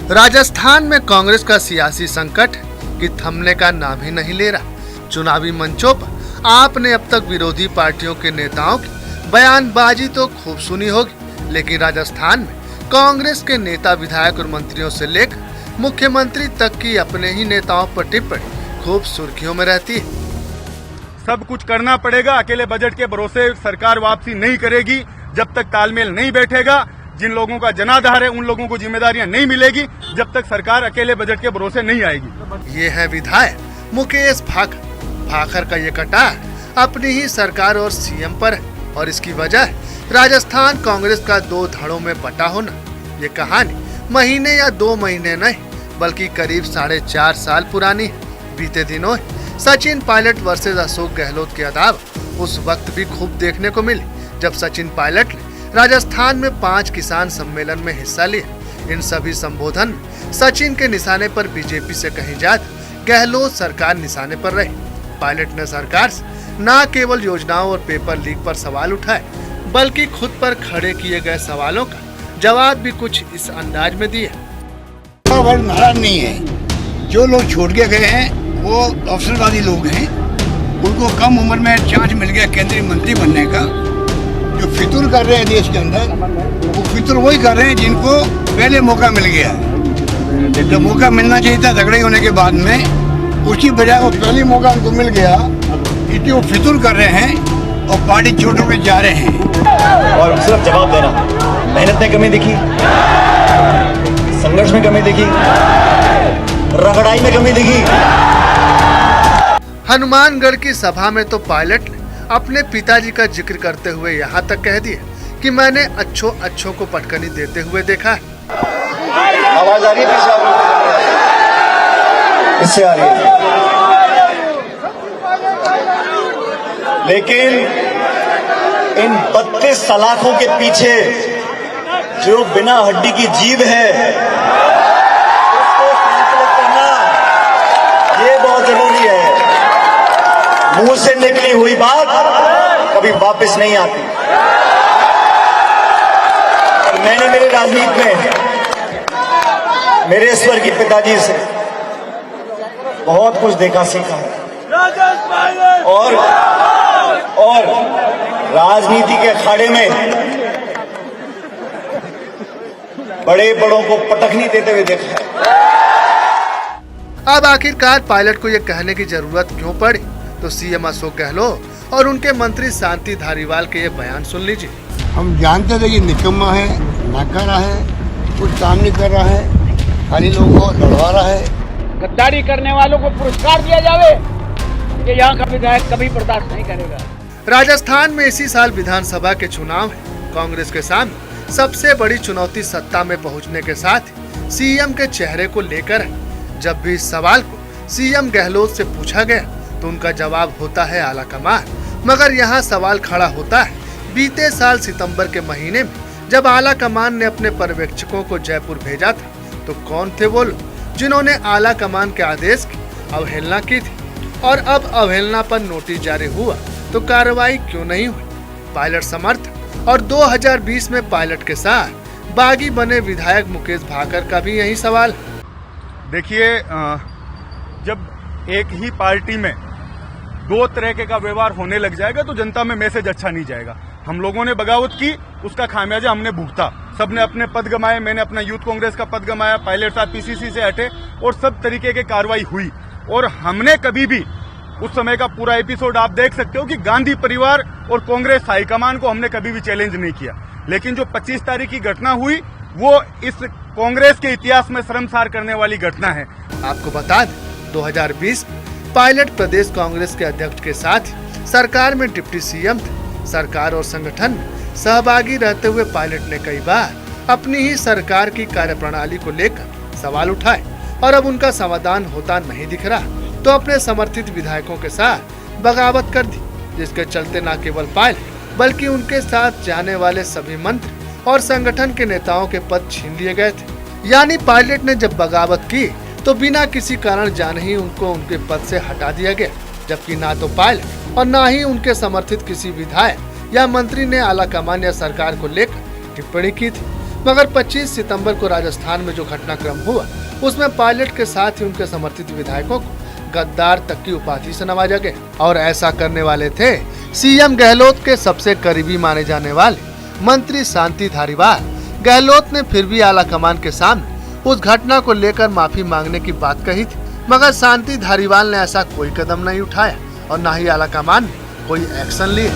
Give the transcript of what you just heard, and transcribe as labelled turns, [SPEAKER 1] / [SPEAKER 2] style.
[SPEAKER 1] राजस्थान में कांग्रेस का सियासी संकट की थमने का नाम ही नहीं ले रहा। चुनावी मंचों पर आपने अब तक विरोधी पार्टियों के नेताओं की बयानबाजी तो खूब सुनी होगी, लेकिन राजस्थान में कांग्रेस के नेता, विधायक और मंत्रियों से लेकर मुख्यमंत्री तक की अपने ही नेताओं पर टिप्पणी खूब सुर्खियों में रहती है।
[SPEAKER 2] सब कुछ करना पड़ेगा, अकेले बजट के भरोसे सरकार वापसी नहीं करेगी जब तक तालमेल नहीं बैठेगा। जिन लोगों का जनाधार है उन लोगों को जिम्मेदारियां नहीं मिलेगी जब तक सरकार अकेले बजट के भरोसे नहीं आएगी।
[SPEAKER 1] ये है विधायक मुकेश भाखर का ये कटार अपनी ही सरकार और सीएम पर है, और इसकी वजह राजस्थान कांग्रेस का दो धड़ों में बटा होना। ये कहानी महीने या 2 महीने नहीं बल्कि करीब 4.5 साल पुरानी है। बीते दिनों सचिन पायलट वर्सेस अशोक गहलोत की अदावत उस वक्त भी खूब देखने को मिली जब सचिन पायलट ने राजस्थान में 5 किसान सम्मेलन में हिस्सा लिया। इन सभी संबोधन में सचिन के निशाने पर बीजेपी से कहीं ज्यादा गहलोत सरकार निशाने पर रही। पायलट ने सरकार से न केवल योजनाओं और पेपर लीक पर सवाल उठाए बल्कि खुद पर खड़े किए गए सवालों का जवाब भी कुछ इस अंदाज में दिया।
[SPEAKER 3] नाराज नहीं है, जो लोग छोड़ के गए हैं वो अवसरवादी लोग हैं, उनको कम उम्र में चांस मिल गया केंद्रीय मंत्री बनने का। जो फितूर कर रहे हैं देश के अंदर, वो फितूर वही कर रहे हैं जिनको पहले मौका मिल गया। जब मौका मिलना चाहिए था झगड़े होने के बाद में, उसकी बजाय वो पहले मौका उनको मिल गया, इसलिए वो फितूर कर रहे हैं और पार्टी छोड़ के जा रहे हैं।
[SPEAKER 4] और सिर्फ जवाब देना, मेहनत में कमी दिखी, संघर्ष में कमी दिखी, रगड़ाई में कमी दिखी।
[SPEAKER 1] हनुमानगढ़ की सभा में तो पायलट ने अपने पिताजी का जिक्र करते हुए यहाँ तक कह दिया कि मैंने अच्छों को पटकनी देते हुए देखा है।
[SPEAKER 4] आवाज आ रही है, इससे आ रही है। लेकिन इन 32 सलाखों के पीछे जो बिना हड्डी की जीभ है उसको संतुलित करना ये बहुत जरूरी है। मुंह से निकली हुई बात कभी वापस नहीं आती। और मैंने मेरे राजनीति में मेरे स्वर्गीय पिताजी से बहुत कुछ देखा सीखा और राजनीति के अखाड़े में बड़े बड़ों को पटखनी देते हुए देखा है।
[SPEAKER 1] अब आखिरकार पायलट को ये कहने की जरूरत क्यों पड़ी, तो सीएम अशोक गहलोत और उनके मंत्री शांति धारीवाल के ये बयान सुन लीजिए।
[SPEAKER 3] हम जानते थे कि निकम्मा है, नाकारा है, कुछ काम नहीं कर रहा है, खाली लोगों को लड़वा रहा है।
[SPEAKER 5] गद्दारी करने वालों को पुरस्कार दिया जावे, ये यहाँ का विधायक कभी बर्दाश्त नहीं करेगा।
[SPEAKER 1] राजस्थान में इसी साल विधानसभा के चुनाव है। कांग्रेस के सामने सबसे बड़ी चुनौती सत्ता में पहुंचने के साथ सीएम के चेहरे को लेकर है। जब भी इस सवाल को सीएम गहलोत से पूछा गया तो उनका जवाब होता है आला कमान। मगर यहाँ सवाल खड़ा होता है, बीते साल सितंबर के महीने में जब आला कमान ने अपने पर्यवेक्षकों को जयपुर भेजा था तो कौन थे वो लोग जिन्होंने आला कमान के आदेश की अवहेलना की थी, और अब अवहेलना पर नोटिस जारी हुआ तो कार्रवाई क्यों नहीं हुई। पायलट समर्थक और 2020 में पायलट के साथ बागी बने विधायक मुकेश भाखर का भी यही सवाल है।
[SPEAKER 2] देखिए, जब एक ही पार्टी में 2 तरह का व्यवहार होने लग जाएगा तो जनता में मैसेज अच्छा नहीं जाएगा। हम लोगों ने बगावत की, उसका खामियाजा हमने भुगता। सबने अपने पद गंवाए, मैंने अपना यूथ कांग्रेस का पद गंवाया, पायलट साहब पीसीसी से हटे और सब तरीके की कार्रवाई हुई। और हमने कभी भी उस समय का पूरा एपिसोड आप देख सकते हो कि गांधी परिवार और कांग्रेस हाईकमान को हमने कभी भी चैलेंज नहीं किया। लेकिन जो 25 तारीख की घटना हुई वो इस कांग्रेस के इतिहास में शर्मसार करने वाली घटना है।
[SPEAKER 1] आपको बता दें, 2020 पायलट प्रदेश कांग्रेस के अध्यक्ष के साथ सरकार में डिप्टी सीएम थे। सरकार और संगठन में सहभागी रहते हुए पायलट ने कई बार अपनी ही सरकार की कार्यप्रणाली को लेकर सवाल उठाए और अब उनका समाधान होता नहीं दिख रहा तो अपने समर्थित विधायकों के साथ बगावत कर दी, जिसके चलते न केवल पायलट बल्कि उनके साथ जाने वाले सभी मंत्री और संगठन के नेताओं के पद छीन लिए गए थे। यानी पायलट ने जब बगावत की तो बिना किसी कारण जान ही उनको उनके पद से हटा दिया गया, जबकि ना तो पायलट और ना ही उनके समर्थित किसी विधायक या मंत्री ने आला कमान या सरकार को लेकर टिप्पणी की थी। मगर 25 सितंबर को राजस्थान में जो घटनाक्रम हुआ उसमें पायलट के साथ ही उनके समर्थित विधायकों को गद्दार तक की उपाधि से नवाजा गया। और ऐसा करने वाले थे सीएम गहलोत के सबसे करीबी माने जाने वाले मंत्री शांति धारीवाल। गहलोत ने फिर भी आला कमान के सामने उस घटना को लेकर माफी मांगने की बात कही थी, मगर शांति धारीवाल ने ऐसा कोई कदम नहीं उठाया और न ही आला कमान ने कोई एक्शन लिए।